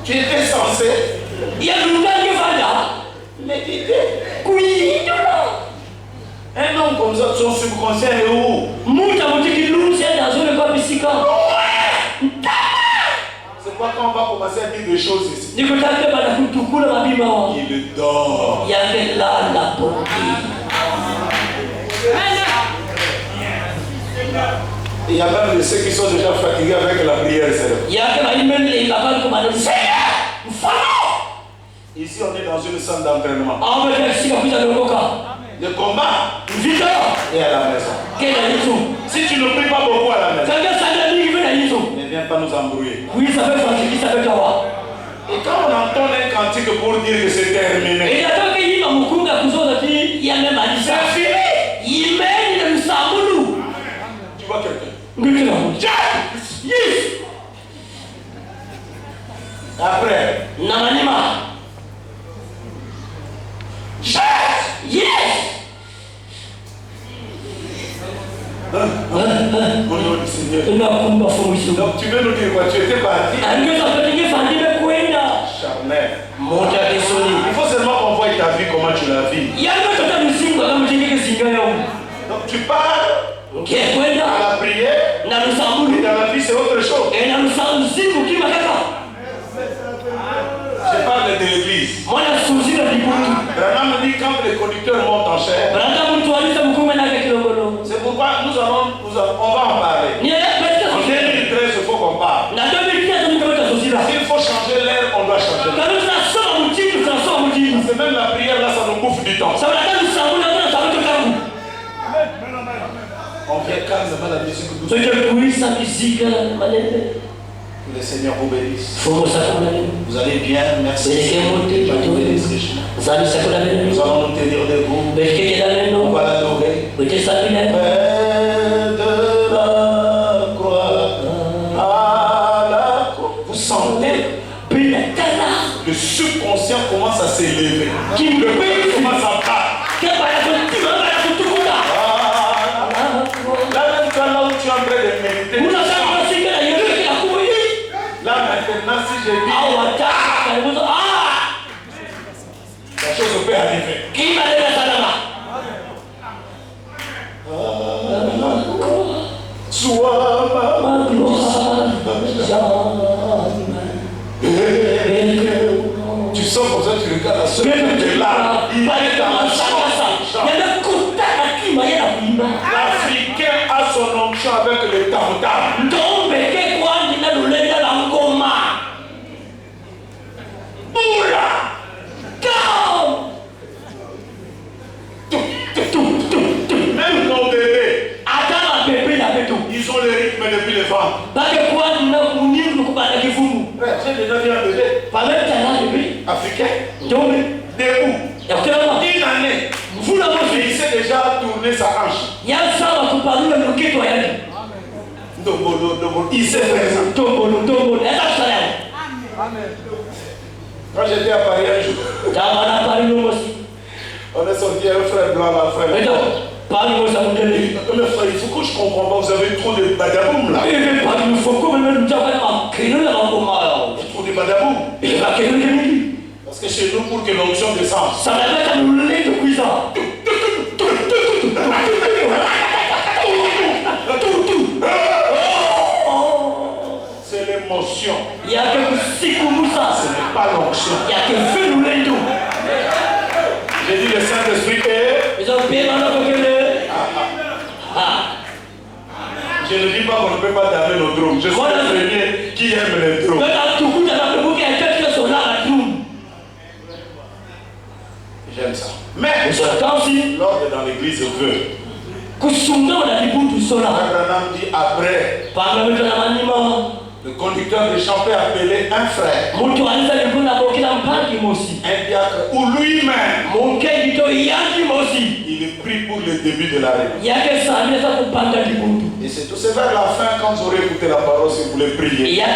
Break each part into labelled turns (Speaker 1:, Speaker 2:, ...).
Speaker 1: Tu étais censé.
Speaker 2: Il y a le gars qui va là.
Speaker 1: Méditer.
Speaker 2: Oui,
Speaker 1: Un homme comme ça, son subconscient est où?
Speaker 2: Mouta Moutiki Loum, c'est dans une école psychique.
Speaker 1: C'est quoi quand on va commencer à dire des choses ici?
Speaker 2: Il
Speaker 1: dort.
Speaker 2: y avait là la bonté.
Speaker 1: Il y a même de ceux qui sont déjà fatigués avec la prière.
Speaker 2: Il y a même la balle comme un Seigneur.
Speaker 1: Ici, on est dans une salle d'entraînement. Le combat et à la maison. Si tu ne pries pas beaucoup à la maison, ne viens pas nous embrouiller.
Speaker 2: Oui, ça fait fatiguer, ça fait quoi?
Speaker 1: Et quand on entend un cantique pour dire que c'est terminé,
Speaker 2: il attend qu'il y ait un moukoum il y a même à ça.
Speaker 1: C'est fini.
Speaker 2: Il mène le samoulou.
Speaker 1: Tu vois quelqu'un?
Speaker 2: Yes.
Speaker 1: Après,
Speaker 2: Namanima. Yes.
Speaker 1: Au nom du Seigneur. Donc tu veux nous dire quoi? Tu étais parti? Charnel. Il faut seulement qu'on voie ta vie, comment tu la vis. Donc tu pars à la prière, et dans la vie c'est autre chose. Je parle de l'église. Branham me dit quand les conducteurs montent en chair, c'est pourquoi on va en parler. En 2013, il faut qu'on parle. S'il faut changer l'air, on doit changer l'air. Parce que même la prière là, ça nous bouffe du temps. On vient calmement la musique douce. Que le Seigneur vous bénisse. Vous allez bien, merci. Nous allons nous tenir debout. On va l'adorer. Près de la croix, à la croix. Vous sentez le subconscient commence à s'élever. Le pays commence à battre. Là où tu es en train de méditer. Là maintenant, si je dis la chose peut arriver. Sois ma gloire. Tu sens comme ça, tu regardes la soeur qui est là. Il est dans la chambre. L'Africain a son onction avec le tam-tam. Même nos bébés, ils ont le rythme depuis le ventre. J'ai déjà vu un bébé africain debout. Une année. Il sait déjà tourner sa hanche. Il sait faire ça. Quand j'étais à Paris un jour, on est sorti un frère blanc, la frère. Mais frère, il faut que je comprends pas, vous avez trop de badaboum là. Trop de badaboum. Parce que chez nous, pour que l'onction descende, ça va mettre un lait de cuisson. C'est l'émotion. Il y a que ce n'est pas l'onction. Il y a que feu nous l'aidons. J'ai dit le Saint-Esprit est. Je ne dis pas qu'on ne peut pas damer nos drômes. Je suis le premier qui aime les drômes. J'aime ça. Mais l'ordre dans l'église veut. Abraham dit après. Le conducteur de chant peut appeler un frère, un diacre ou lui-même. Il est pris pour le début de la réunion. Et c'est tout. C'est vers la fin, quand vous aurez écouté la parole, si vous voulez prier. Tout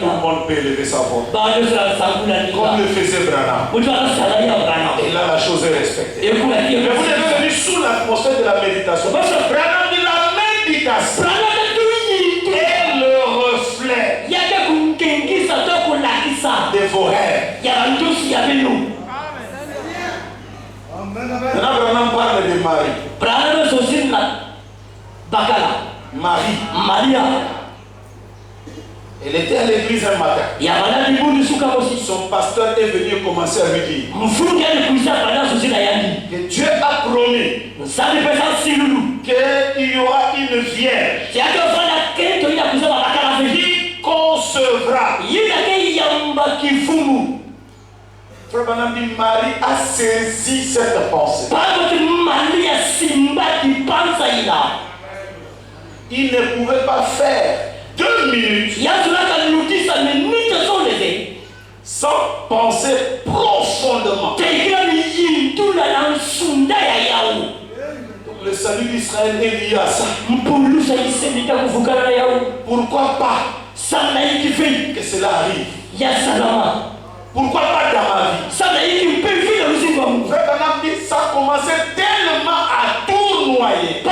Speaker 1: le monde peut élever sa voix. Comme le faisait Branham. Et là, la chose est respectée. Mais vous devez venir sous l'atmosphère de la méditation. Parce que Branham dit la méditation. Et le reflet Maintenant, Branham parle de Marie.
Speaker 2: Maria.
Speaker 1: Elle était à l'église un matin. Son pasteur est venu commencer à lui dire que Dieu a promis qu'il y aura une vierge qui concevra. Frère Branham dit Marie a saisi cette pensée. Il ne pouvait pas faire 2 minutes sans penser profondément. Donc le salut d'Israël est lié à ça. Pourquoi pas que cela arrive? Pourquoi pas dans ma vie? Frère Branham dit ça a commencé tellement à tournoyer.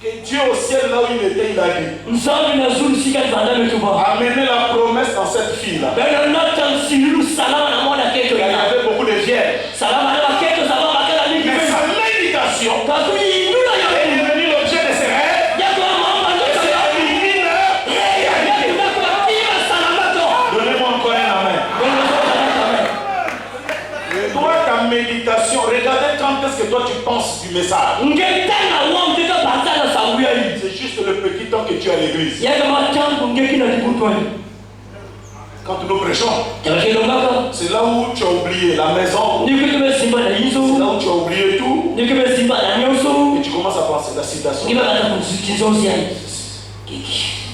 Speaker 1: Que Dieu au ciel, là où il était, il a dit amenez la promesse dans cette fille-là. Il y avait beaucoup de vierges. Mais sa méditation est devenue l'objet de ses rêves. Donnez-moi encore un amen. Toi, ta méditation, regardez quand est-ce que toi tu penses du message. C'est juste le petit temps que tu as à l'église. Quand nous prêchons, c'est là où tu as oublié la maison. C'est là où tu as oublié tout. Et tu commences à penser la citation.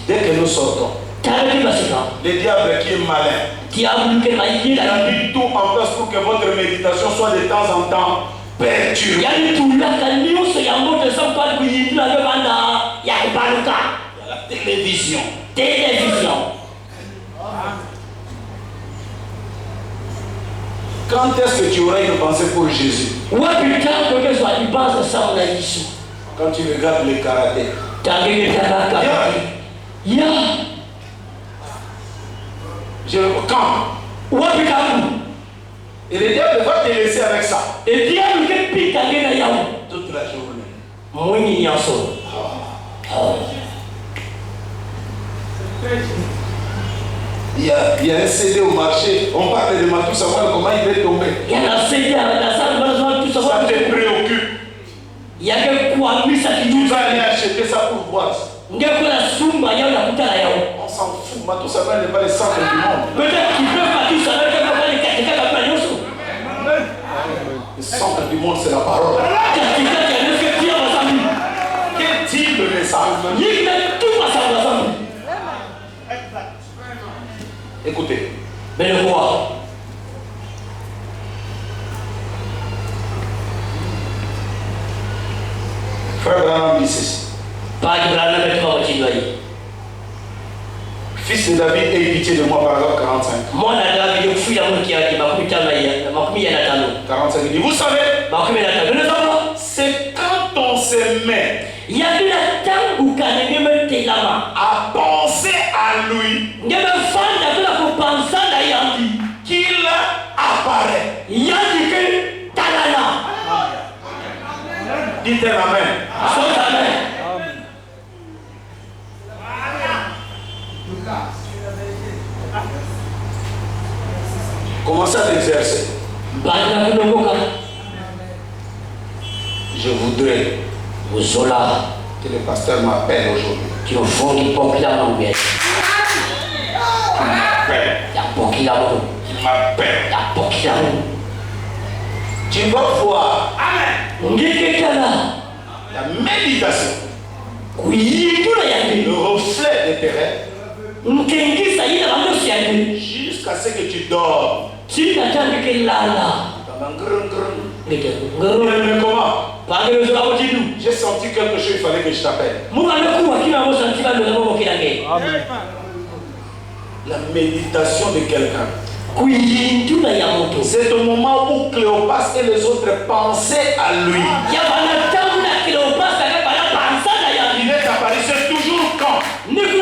Speaker 1: Dès que nous sortons, le diable qui est malin, il a mis tout en place pour que votre méditation soit de temps en temps perturbée. La télévision. Quand est-ce que tu auras une pensée pour Jésus? Quand tu regardes le karaté. Quand? Et le diable va te laisser avec ça. Toute la journée. Il y a un CD au marché, on parle de Matou savoir comment il est tombé. Ça te préoccupe. Tu vas aller acheter ça pour voir. On s'en fout, Matou savoir n'est pas le centre du monde. Le centre du monde, c'est la parole. Quel type de message? Écoutez.
Speaker 2: Mais le roi.
Speaker 1: Frère Branham dit ceci. Fils de David, aie pitié de moi, paragraphe 45. 45, il dit, vous savez, c'est quand on se met à penser à lui qu'il apparaît. Dites un amen. Commencez à t'exercer. Je voudrais que le pasteur m'appelle aujourd'hui. Il m'appelle. Tu vas voir. La méditation. Le reflet de tes rêves. Jusqu'à ce que tu dors. Mais comment? J'ai senti quelque chose, il fallait que je t'appelle. La méditation de quelqu'un. C'est au moment où Cléopâtre et les autres pensaient à lui. Il est apparu, c'est toujours quand? Quelle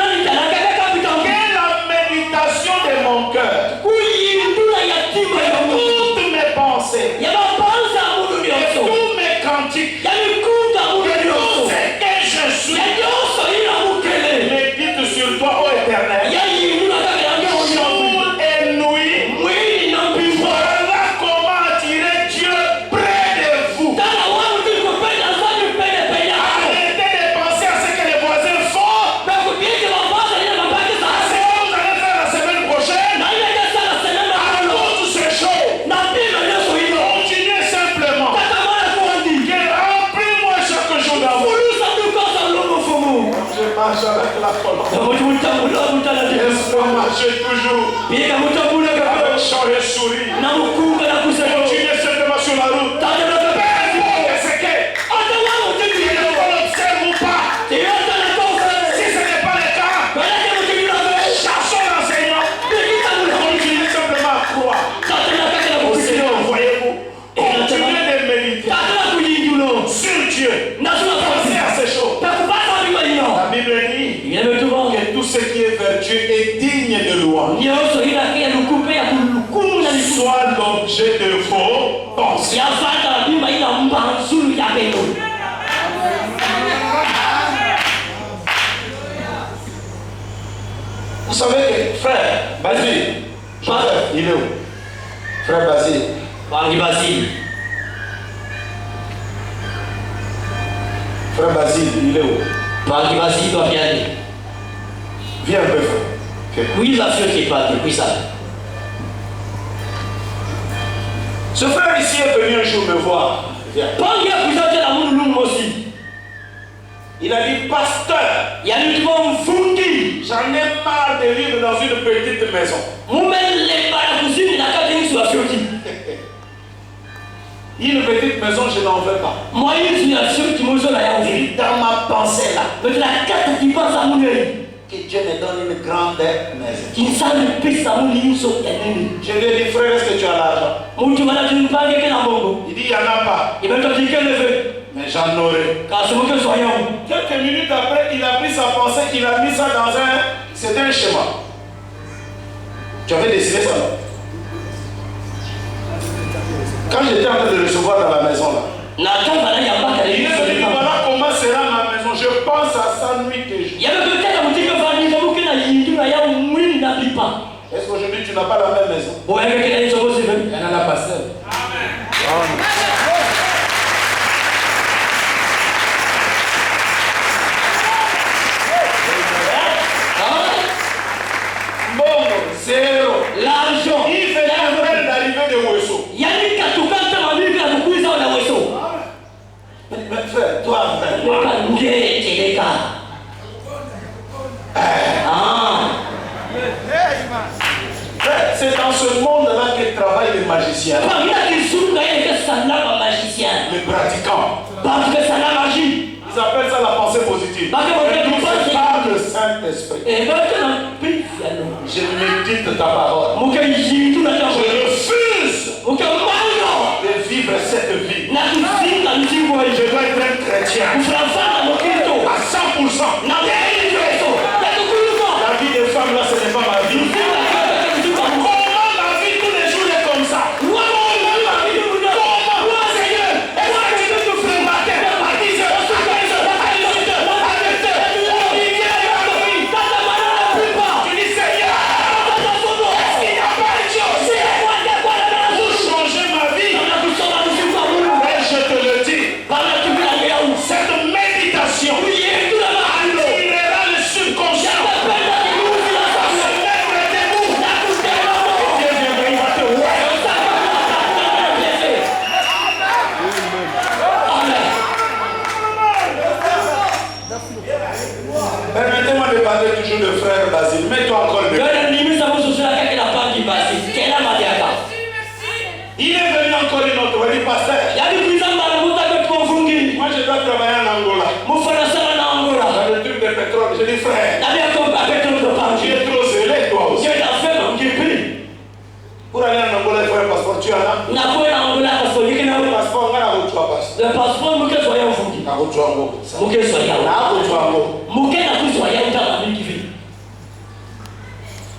Speaker 1: la colonne. Laisse-moi marcher toujours. Avec chant et sourire. Continuez simplement sur la route. C'est que l'observe ou pas. Si ce n'est pas le cas, chassons l'enseignant. Continuez simplement à croire. Au Seigneur, voyez-vous. Continuez de méditer sur Dieu. Pensez à ces choses. La Bible dit que tout ce qui est vertueux est digne de louange. Soit l'objet de vos pensées. Vous savez que frère Basile, il est où? Frère Basile. Frère Basile, il est où? Viens un peu, frère. Ce frère ici est venu un jour me voir. Viens. Il a dit, pasteur, j'en ai marre de vivre dans une petite maison. Une petite maison, je n'en veux pas. Dans ma pensée là, que Dieu me donne une grande maison. Je lui ai dit, frère, est-ce que tu as l'argent? Il dit, il n'y en a pas. Mais j'en aurai. Quelques minutes après, il a pris sa pensée, il a mis ça dans c'était un schéma. Tu avais dessiné ça là? Quand j'étais en train de recevoir dans la maison là, il a dit, voilà comment sera ma maison. Je pense à ça nuit et jour. Est-ce qu'aujourd'hui tu n'as pas la même maison? Il y en a la pasteur. Bon, zéro.
Speaker 2: L'argent.
Speaker 1: Il fait l'appel d'arrivée de Wesso. Mais frère, toi, frère. C'est dans ce monde-là que travaillent les magiciens. Les pratiquants. Ils appellent ça la pensée positive. Par le Saint-Esprit. Je médite ta parole. Je refuse de vivre cette vie. Je dois être un chrétien à 100%. La vie des femmes là, ce n'est pas ma vie. Comment la vie tous les jours est comme ça? Permettez-moi de parler toujours de frère Basile. Mets-toi encore de. Il est venu encore une autre fois, il dit pasteur. Moi je dois travailler en Angola. Dans le truc de pétrole, je dis frère. Tu es trop zélé toi aussi. Pour aller en Angola, il faut un passeport. Tu en as? Le passeport, on a la route, tu vas passer. La route, tu vas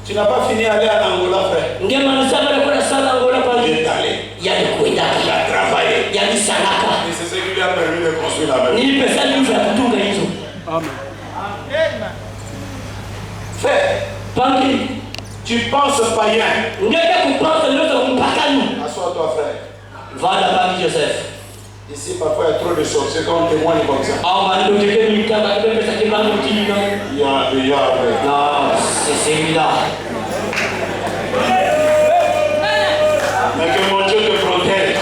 Speaker 1: tu n'as pas fini d'aller en Angola, frère. Il est allé. Il a travaillé. Et c'est ce qui lui a permis de construire la maison. Amen. Frère, tu penses païen. Assois-toi, frère.
Speaker 2: Va là-bas, Joseph.
Speaker 1: Ici, parfois, il y a trop de sorciers quand on témoigne comme ça.
Speaker 2: Non, c'est celui-là.
Speaker 1: Mais que mon Dieu te protège.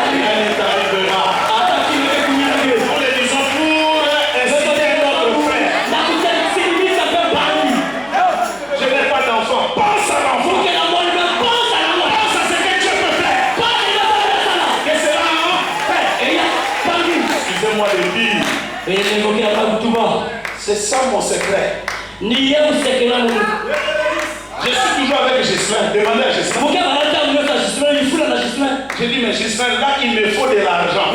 Speaker 1: Rien ne t'arrivera. Nous le disons pour inciter notre frère. C'est ça mon secret. Je suis toujours avec Gislain. Demandez à Gislain. J'ai dit, mais Gislain, là, il me faut de l'argent.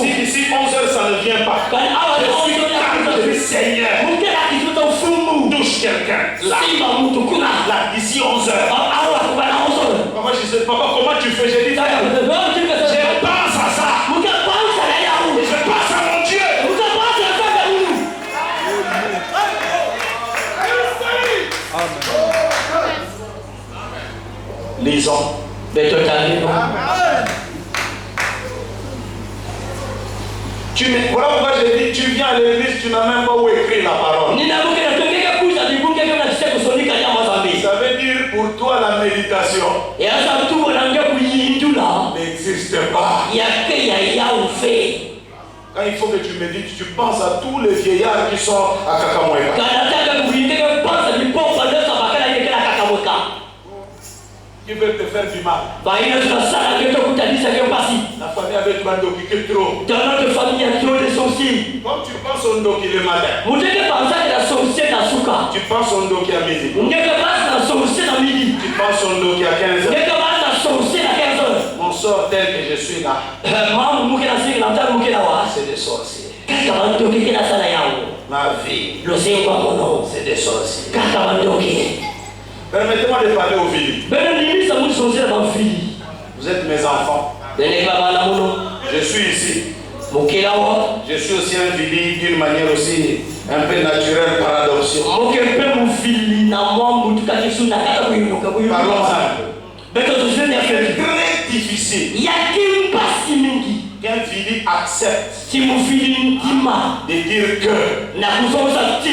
Speaker 1: Si d'ici 11h, ça ne vient pas, je suis calme, je dis, Seigneur, touche quelqu'un. Là, d'ici 11h. Papa, je sais, papa, comment tu fais? J'ai dit, je pense à ça. Je pense à mon Dieu. Lisons. Voilà pourquoi j'ai dit, tu viens à l'église, tu n'as même pas où écrire la parole. Ça veut dire pour toi la méditation n'existe pas. Quand il faut que tu médites, tu penses à tous les vieillards qui sont à Kakamweka. Qui veulent te faire du mal. La famille avec Mandoki qui est trop. Comme tu penses au Ndoki le matin, tu penses au Ndoki à midi. Tu penses au Ndoki à 15h. Mon sort tel que je suis là, c'est des sorciers. Ma vie, c'est des sorciers. Permettez-moi de parler aux filles. Vous êtes mes enfants. Je suis ici. Je suis aussi un Vili d'une manière aussi un peu naturelle par adoption. Parlons un peu. C'est très difficile qu'un Vili accepte de dire que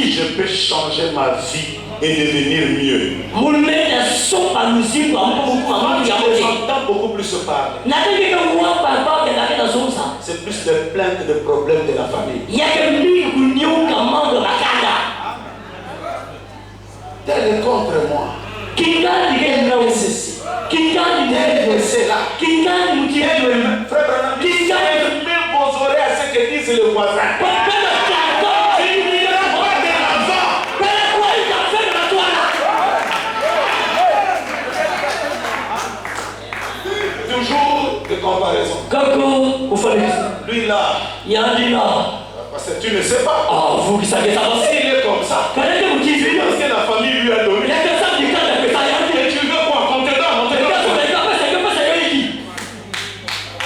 Speaker 1: je peux changer ma vie et devenir mieux. J'entends beaucoup plus se parler. C'est plus de plaintes, de problèmes de la famille. Tel est contre moi. Tel est ceci. Tel est cela. Frère Branham, fermez vos oreilles à ce que disent les voisins. Toujours de comparaison. Lui là. Parce que tu ne sais pas. S'il est comme ça. Parce que la famille lui a donné. Et tu veux quoi? Qu'on te donne.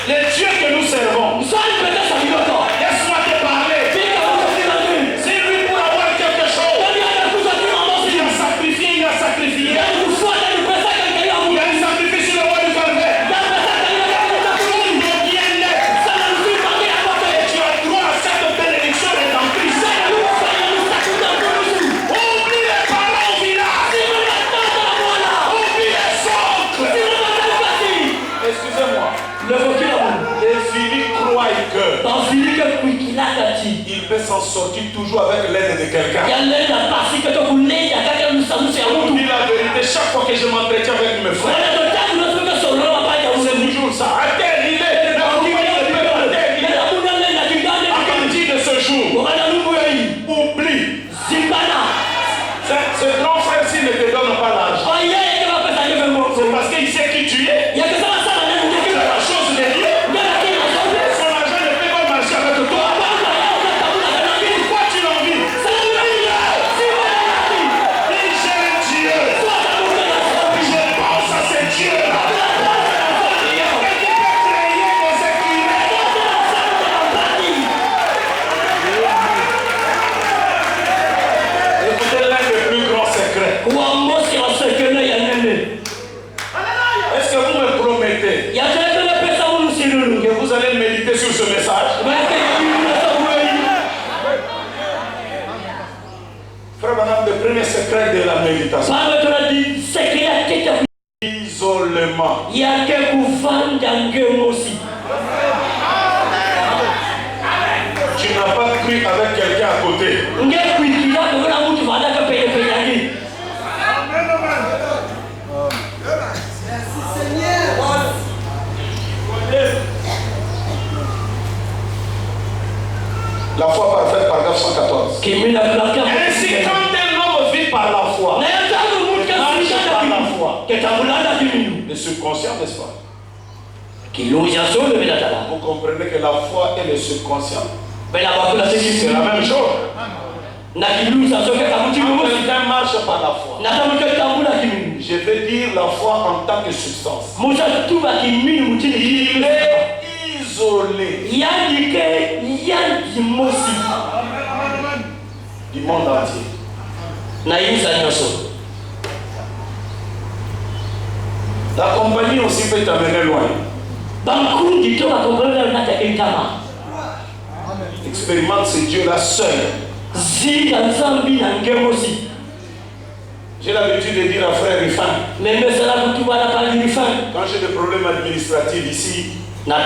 Speaker 1: Les dieux que nous servons. Laisse-moi te parler. C'est lui pour avoir quelque chose. Il a sacrifié. Il a un sacrifice sur le roi du Calvaire. Tu as droit à cette bénédiction et en Christ. Oublie les parents au village. Oublie les oncles. Excusez-moi. Les filles croient que il peut s'en sortir toujours avec l'aide de quelqu'un. Je vous dis la vérité, chaque fois que je m'entretiens avec mes frères, c'est toujours ça. À partir de ce jour, oublie. Ce grand frère, s'il ne te donne pas l'argent, c'est parce qu'il sait qui tu es. C'est la chose de Dieu. Son argent ne peut pas marcher avec toi. Pourquoi tu l'envies? J'ai un Dieu. Je pense à ce Dieu-là. Il y a quelqu'un qui peut créer des équilibres. Écoutez l'un des plus grands secrets. Est-ce que vous me promettez que vous allez méditer sur ce message? Frère Branham, le premier secret de la méditation. Isolement. Tu n'as pas cru avec quelqu'un à côté. La foi parfaite, paragraphe 114. Ainsi, quand un homme vit par la foi, marche par la foi, le subconscient, n'est-ce pas? Vous comprenez que la foi et le subconscient, c'est la même chose. Quelqu'un marche par la foi. Je veux dire la foi en tant que substance. Il est isolé du monde entier. La compagnie aussi peut t'amener loin. Expérimente ce Dieu-là seul. J'ai l'habitude de dire à frère Rifan, quand j'ai des problèmes administratifs ici, c'est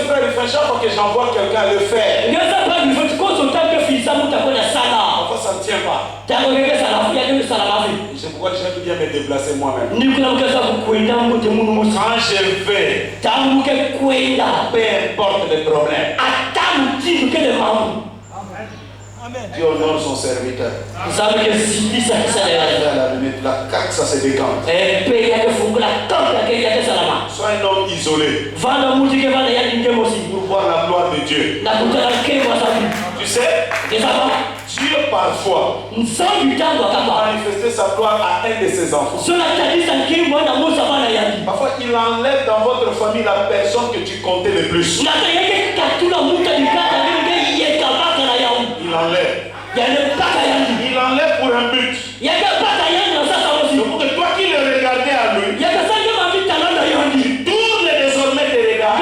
Speaker 1: frère Rifan, chaque fois que j'envoie quelqu'un le faire, parfois ça ne tient pas. C'est pourquoi j'aime bien me déplacer moi-même. Quand je vais, peu importe les problèmes, Dieu honore son serviteur. La carte, ça se décante. Sois un homme isolé pour voir la gloire de Dieu. Tu sais, Dieu parfois manifester sa gloire à un de ses enfants. Parfois il enlève dans votre famille la personne que tu comptais le plus. Il enlève. Il enlève pour un but. Donc pour que toi qui le regardais à lui, tu tournes désormais tes regards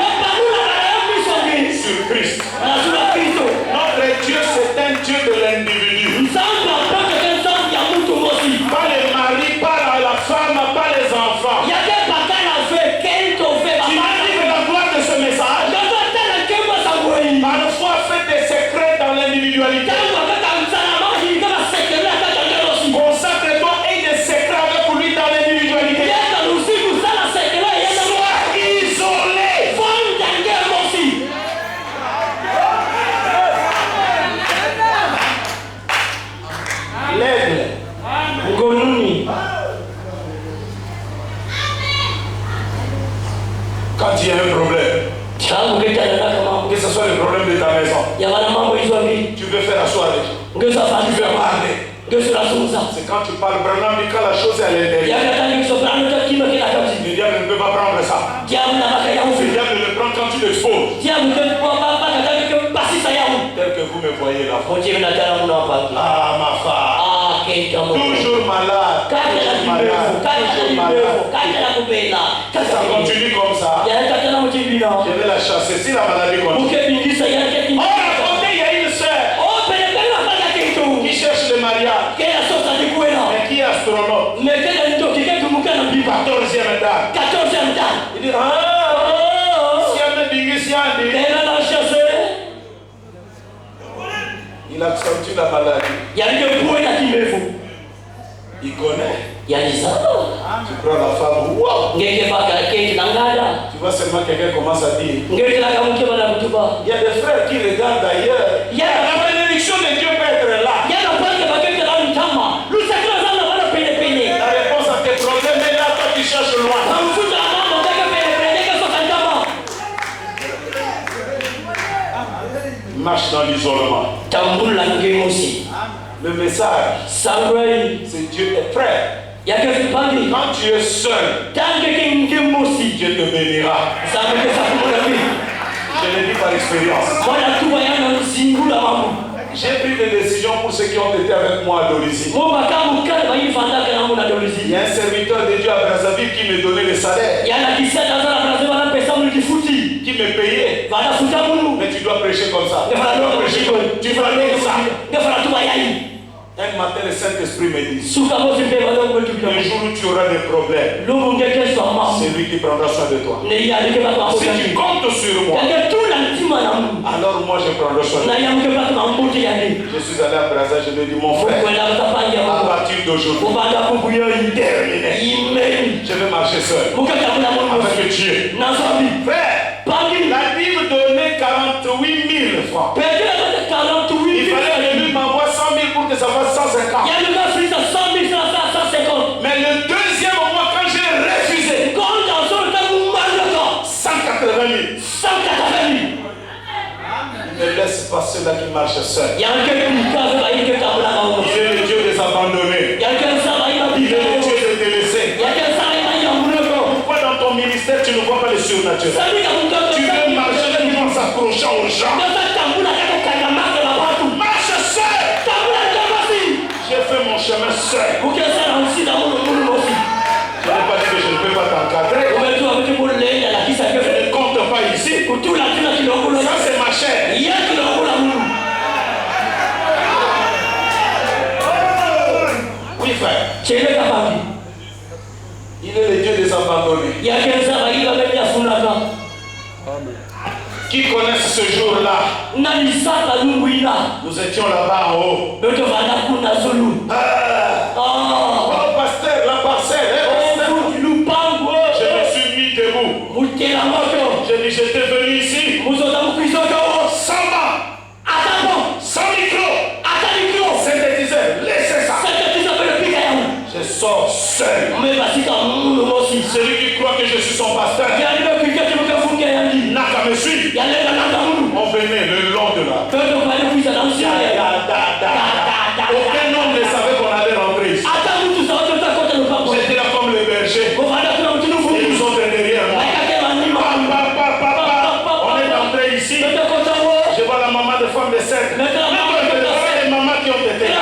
Speaker 1: sur Christ. Notre Dieu, c'est un Dieu de l'individu. Pas les maris, pas la femme, pas les enfants. Tu m'as dit que la gloire de ce message, parfois fait des secrets dans l'individualité. Consacre-toi et des secrets avec lui dans l'individualité. Sois isolé. L'aigle. Quand il y a un problème, que ce soit le problème de ta maison, tu veux faire asseoir les gens, tu veux parler. C'est quand tu parles vraiment, mais quand la chose est à l'intérieur, le diable ne peut pas prendre ça. Le diable le prend quand tu l'exposes. Tel que vous me voyez là. Ah, ma femme. Toujours malade. Ça continue comme ça. Je vais la chasser. Si la maladie continue. Oh, à côté, il y a une sœur qui cherche le mariage. Mais qui est astronaute. 14e dame. Il dit, il accentue la maladie. Il connaît. Tu prends la femme, wow. Tu vois seulement quelqu'un commence à dire. Il y a des frères qui regardent ailleurs. La bénédiction de Dieu peut être là. La réponse à tes problèmes est là, toi qui cherches loin. Marche dans l'isolement. Le message, c'est Dieu est frère. Quand tu es seul, Dieu te bénira. Je le dis par expérience. J'ai pris des décisions pour ceux qui ont été avec moi à l'origine. Il y a un serviteur de Dieu à Brazzaville qui me donnait le salaire, qui me payait. Mais tu dois prêcher comme ça. Tu dois prêcher comme ça. Un matin, le Saint-Esprit me dit, le jour où tu auras des problèmes, c'est lui qui prendra soin de toi. Si tu comptes sur moi, alors moi je prendrai soin de toi. Je suis allé à Brazza, je lui ai dit, mon frère, à partir d'aujourd'hui, terminé. Je vais marcher seul avec Dieu. Frère, la Bible donnait 48 francs. Il fallait que lui m'envoie 100 000 pour que ça fasse 150. Mais le deuxième mois, quand j'ai refusé, 180 000. Ne laisse pas ceux-là qui marchent seuls. Il est le Dieu des abandonnés. Il est le Dieu des délaissés. Pourquoi dans ton ministère tu ne vois pas le surnaturel? Tu veux marcher tout en s'accrochant aux gens. Marche seul. J'ai fait mon chemin seul. Je n'ai pas dit que je ne peux pas t'encadrer. Je ne compte pas ici. Ça c'est ma chair. Oui frère. Il est le Dieu des abandonnés. Qui connaissent ce jour-là? Nous étions là-bas en haut. Oh pasteur, la parcelle. Je me suis mis debout. J'ai dit j'étais venu ici. Sans banc. Sans micro. Synthétiseur. Laissez ça. Je sors seul. Celui qui croit que je suis son pasteur n'a qu'à me suivre. On venait le long de là. Aucun homme ne savait qu'on allait rentrer ici. J'étais là comme le berger. Ils nous ont derrière moi. On est entré ici. Je vois la maman de femme de 7. Les mamans qui ont été là.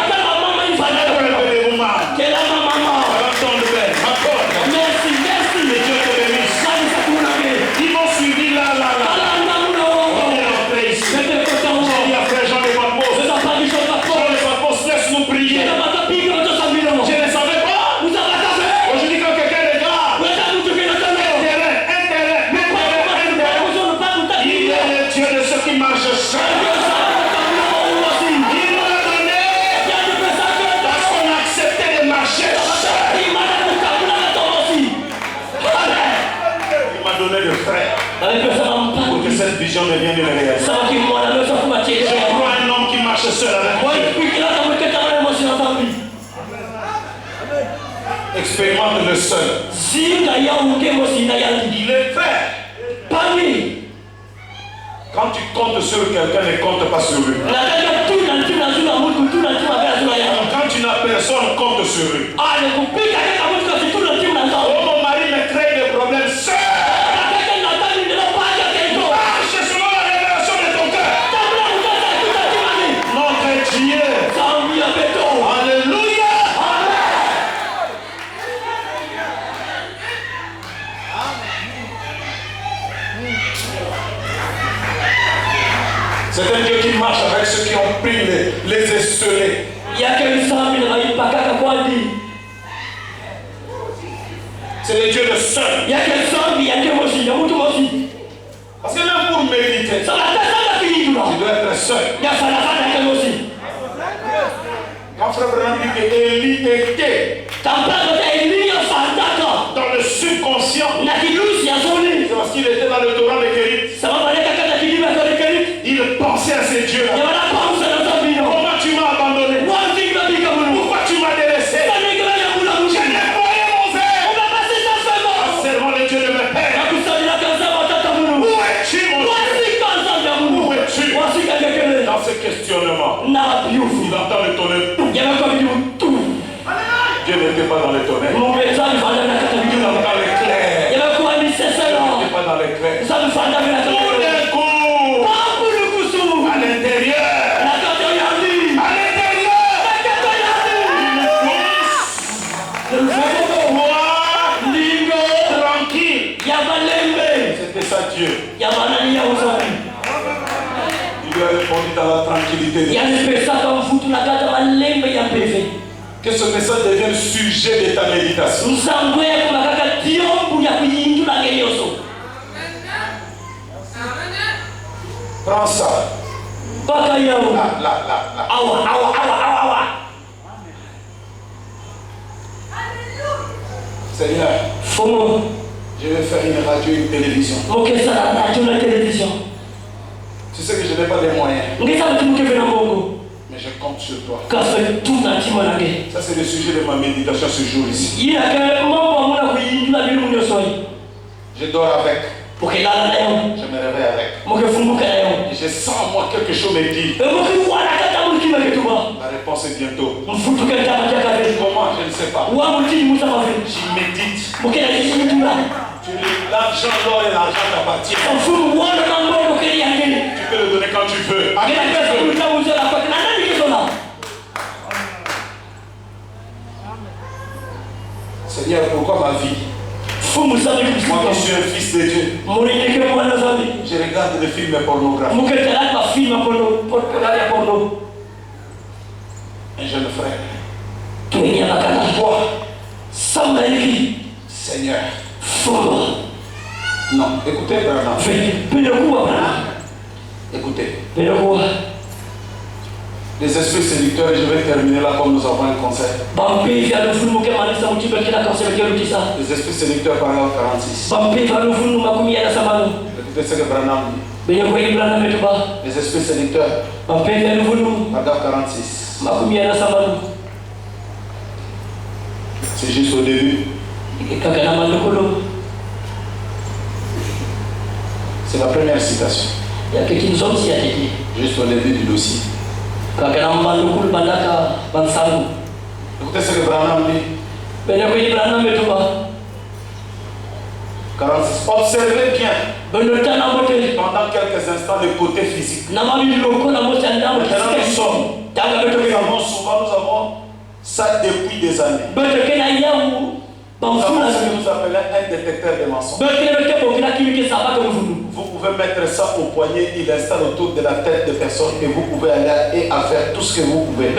Speaker 1: Ils m'ont suivi là. On est entré ici. J'ai dit à frère Jean de Papos, laisse-nous prier. Je ne savais pas. Aujourd'hui quand quelqu'un regarde, un terrain. Il est le Dieu de ceux qui marchent seuls. Il nous l'a donné parce qu'on a accepté de marcher seul. Il m'a donné le frère pour que cette vision devienne une réalité. Je crois un homme qui marche seul avec Dieu. Expérimente le seul. Il est frère. Quand tu comptes sur quelqu'un, ne compte pas sur lui. Quand tu n'as personne, compte sur lui. Oh, mon mari me crée des problèmes seul. Marche selon la révélation de ton cœur. Notre Dieu. Alléluia. C'est un Dieu qui marche avec ceux qui ont pris les esselés. C'est le Dieu de seul. Parce que même pour méditer, tu dois être seul. Quand frère Branham dit que Élie était dans le subconscient, c'est parce qu'il était dans le torrent de Kérit. Il pensait à ces dieux-là. Comment tu m'as abandonné? Pourquoi tu m'as délaissé? Je n'ai pas mon zèle. Seulement le Dieu de mes pères. Où es-tu mon Dieu? Où es-tu? Dans ce questionnement, il entend le tonnerre. Dieu n'était pas dans le tonnerre. Il entend l'éclair. Dieu n'était pas dans l'éclair. Tout d'un coup, à l'intérieur, tranquille. C'était ça Dieu. Il lui a répondu dans la tranquillité. Que ce message devienne sujet de ta méditation. Prends ça. Là. Seigneur, je vais faire une radio et une télévision. Tu sais que je n'ai pas les moyens. Mais je compte sur toi. Ça, c'est le sujet de ma méditation ce jour ici. Je dors avec. Je me réveille avec. Et je sens en moi quelque chose me dit. La réponse est bientôt. Comment? Je ne sais pas. J'y médite. L'argent, l'or et l'argent t'appartiennent. Tu peux le donner quand tu veux. Seigneur, pourquoi ma vie? Moi qui suis un fils de Dieu, je regarde des films pornographiques. Un jeune frère. Toi, Seigneur. Non, écoutez, Branham. Écoutez. Les esprits séducteurs, et je vais terminer là comme nous avons un conseil. Les esprits séducteurs, paragraphe 46. Écoutez ce que Branham dit. Les esprits séducteurs, paragraphe 46. C'est juste au début. C'est la première citation. Juste au début du dossier. Écoutez ce que Branham dit. 46. Observez bien pendant quelques instants le côté physique. Maintenant nous avons ça depuis des années. Nous avons ce que nous appelons un détecteur de mensonges. Vous pouvez mettre ça au poignet, il installe autour de la tête de personne et vous pouvez aller et à faire tout ce que vous pouvez. Le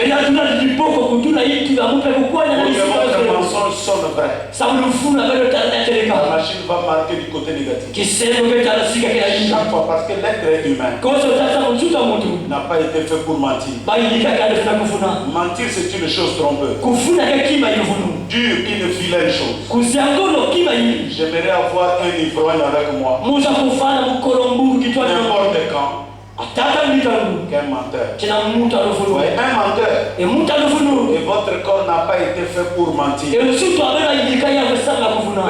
Speaker 1: mensonge sonne vrai. La machine va marquer du côté négatif. Chaque fois, parce que l'être humain n'a pas été fait pour mentir. Mentir, c'est une chose trompeuse. Dur, une vilaine chose. J'aimerais avoir un ivrogne avec moi. N'importe quand. Qu'un menteur. Ouais, un menteur. Et votre corps n'a pas été fait pour mentir. Peu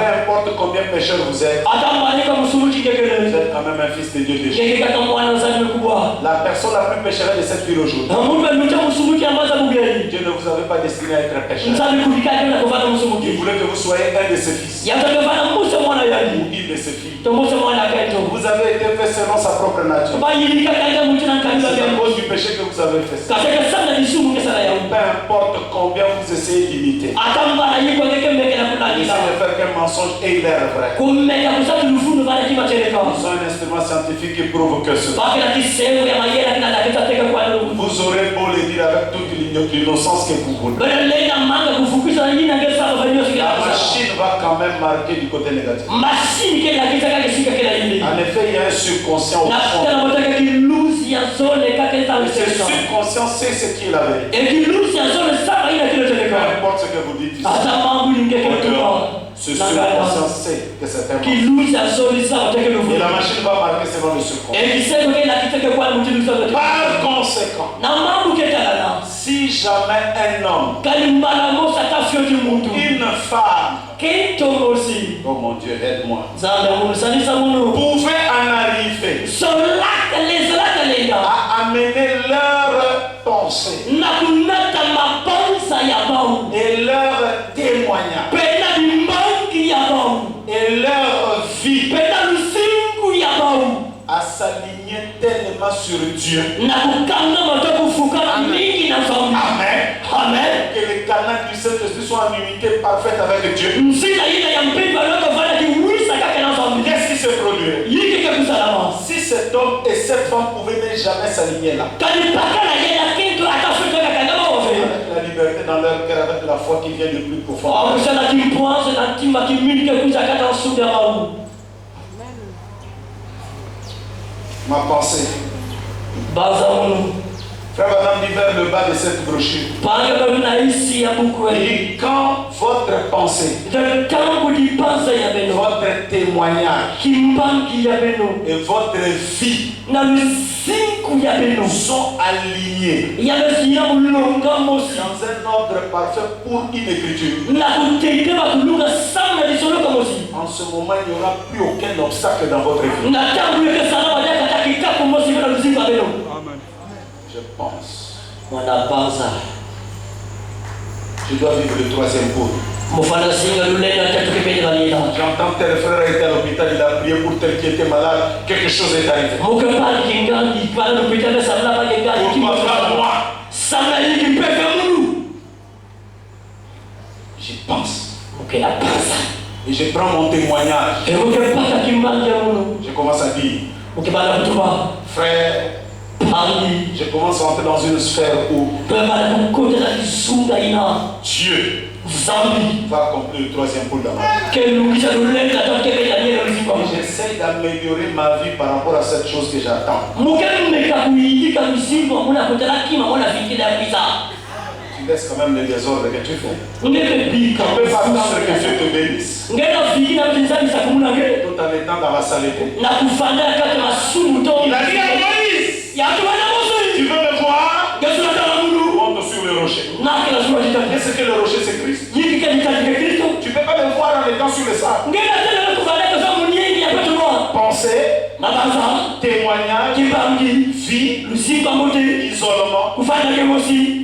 Speaker 1: importe combien pécheur vous êtes, vous êtes quand même un fils de Dieu déjà. La personne la plus pécheresse de cette ville aujourd'hui, Dieu ne vous avait pas destiné à être pécheur. Il voulait que vous soyez un de ses fils. Ou une de ses filles. Vous avez été fait selon sa propre nature. C'est à cause du péché que vous avez fait ça. Peu importe combien vous essayez d'imiter. Essayez de faire qu'un mensonge et il est vrai. Ils ont un instrument scientifique qui prouve que cela. Vous aurez beau le dire avec toute l'innocence que vous voulez. La machine va quand même marquer du côté négatif. En effet, il y a un subconscient au fond. Ce subconscient sait ce qui est la vérité. Peu importe ce que vous dites ici. Ce subconscient sait que c'est un mensonge. Et la machine va marquer selon le subconscient. Par conséquent, si jamais un homme, une femme, oh mon Dieu, aide-moi, pouvait en arriver à amener leur pensée et leur témoignage et leur vie à s'aligner tellement sur Dieu. Amen. Amen. Que les canaux du Saint-Esprit soient en unité parfaite avec Dieu. Qu'est-ce qui se produirait si cet homme et cette femme pouvaient ne jamais s'aligner là? Avec la liberté dans leur cœur, avec la foi qui vient de plus profond. Ma pensée Frère Madame dit vers le bas de cette brochure. Et quand votre pensée, votre témoignage et votre vie sont alignés dans un ordre parfait pour une écriture, en ce moment il n'y aura plus aucun obstacle dans votre vie. Je pense. Je dois vivre le troisième cours. J'entends tel frère était à l'hôpital, il a prié pour tel qui était malade, quelque chose est arrivé. Pourquoi pas moi? J'y pense. Et je prends mon témoignage. Je commence à dire, frère, je commence à entrer dans une sphère où Dieu va accomplir le troisième pôle dans ma vie. J'essaie d'améliorer ma vie par rapport à cette chose que j'attends. Tu laisses quand même les désordres que tu fais. Tu ne peux pas attendre que Dieu te bénisse tout en étant dans la saleté. Il a dit à Moïse, tu veux me voir? Monte sur le rocher. Qu'est-ce que le rocher? C'est Christ. Tu ne peux pas me voir en étant sur le sable. Pensée, témoignage, vie, isolement.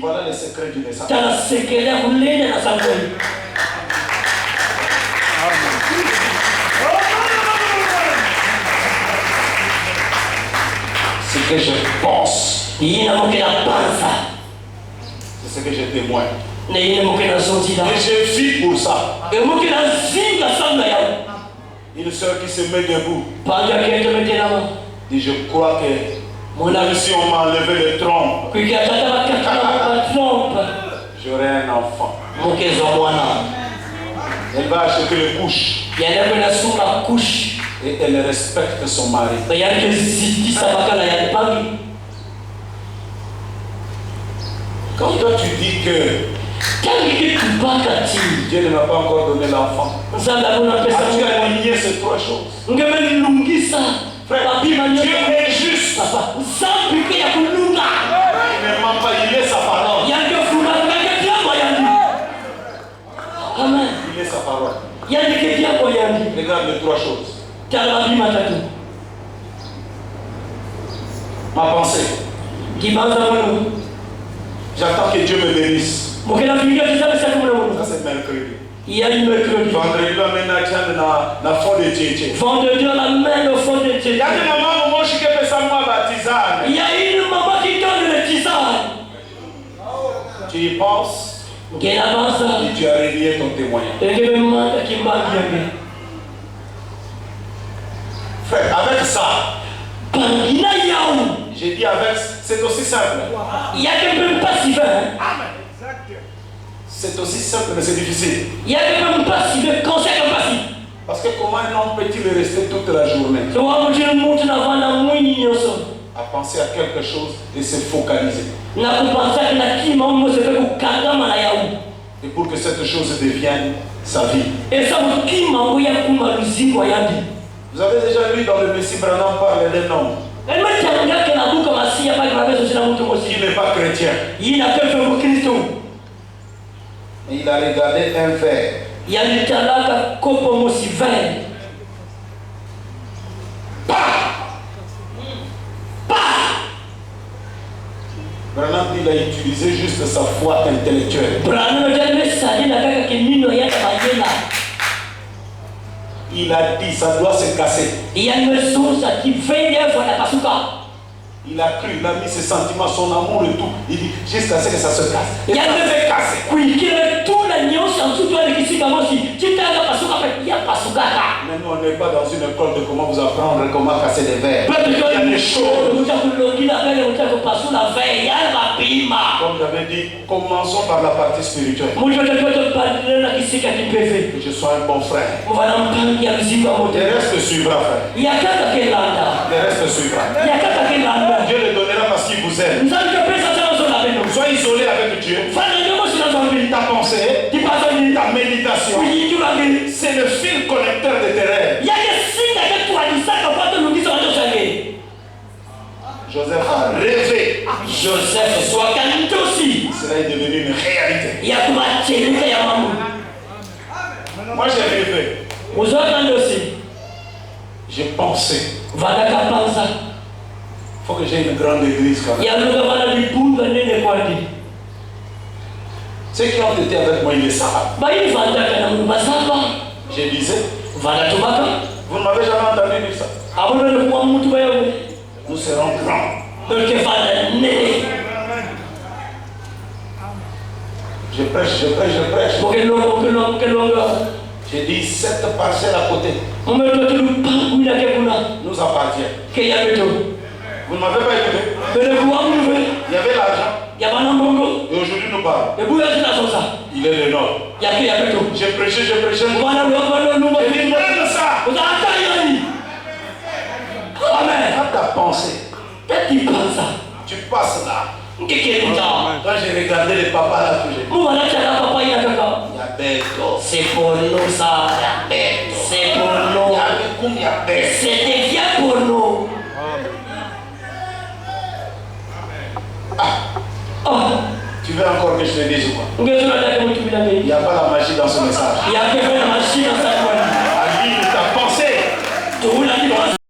Speaker 1: Voilà les secrets du message. Ce que je pense, c'est ce que je témoigne. Et je vis pour ça. Une soeur qui se met debout dit, je crois que même si on m'a enlevé le tronc, j'aurai un enfant. Elle va acheter les couches et elle respecte son mari. Quand toi tu dis que Dieu ne m'a pas encore donné l'enfant, as-tu aligné ces trois choses? Frère, Dieu est juste. Il ne ment pas, il est sa parole.
Speaker 2: Amen.
Speaker 1: Il est sa parole. Regarde les trois choses. Ma pensée. J'attends que Dieu me bénisse. Ça c'est mercredi. Vendredi la main na fond de Dieu.
Speaker 2: Vendredi la main au fond de Dieu.
Speaker 1: Il y a une maman moi qui fait ça moi baptisane.
Speaker 2: Il y a une maman qui donne le tisane.
Speaker 1: Tu y penses et tu as relié ton témoignage. Frère, avec ça, j'ai dit avec, c'est aussi simple.
Speaker 2: Il y a quelqu'un pas si bien.
Speaker 1: C'est aussi simple, mais c'est difficile.
Speaker 2: Il y a quelqu'un pas si bien, conseil comme pas si.
Speaker 1: Parce que comment un homme peut-il rester toute la journée à penser à quelque chose et se focaliser? Et pour que cette chose devienne sa vie. Vous avez déjà lu dans le Messie Branham parler d'un homme qui n'est pas chrétien. Et il a regardé un verre. Branham il a utilisé juste sa foi intellectuelle. Il a dit ça doit se casser. Il a cru, il a mis ses sentiments, son amour et tout. Il dit jusqu'à ce que ça se casse. Et ça s'est cassé. Mais nous on n'est pas dans une école de comment vous apprendre comment casser des verres. Il y a des choses. Comme j'avais dit, commençons par la partie spirituelle. Que je sois un bon frère. Le reste suivra, frère. Le reste suivra. Dieu le donnera parce qu'il vous aime. c'est le fil connecteur de tes rêves. Joseph a rêvé.
Speaker 2: Joseph soit calme aussi.
Speaker 1: Cela est devenu une réalité. Moi j'ai rêvé. J'ai pensé. Il faut que j'ai une grande église quand même. Ceux qui ont été avec moi, ils le savent. Je disais, vous ne m'avez jamais entendu dire ça. Nous serons grands. Je prêche. J'ai dit 7 parcelles à côté nous appartiennent. Vous ne m'avez pas écouté. Il y avait l'argent. Et aujourd'hui nous parlons. Il est le nord. J'ai prêché. J'ai dit même ça. Amen. Quand tu as pensé, tu passes là. Quand j'ai regardé les papas là, il y a Beto.
Speaker 2: C'est pour nous ça. C'est pour nous. C'était bien pour nous.
Speaker 1: Tu veux encore que je te dise quoi? Il n'y a pas la magie dans ce message.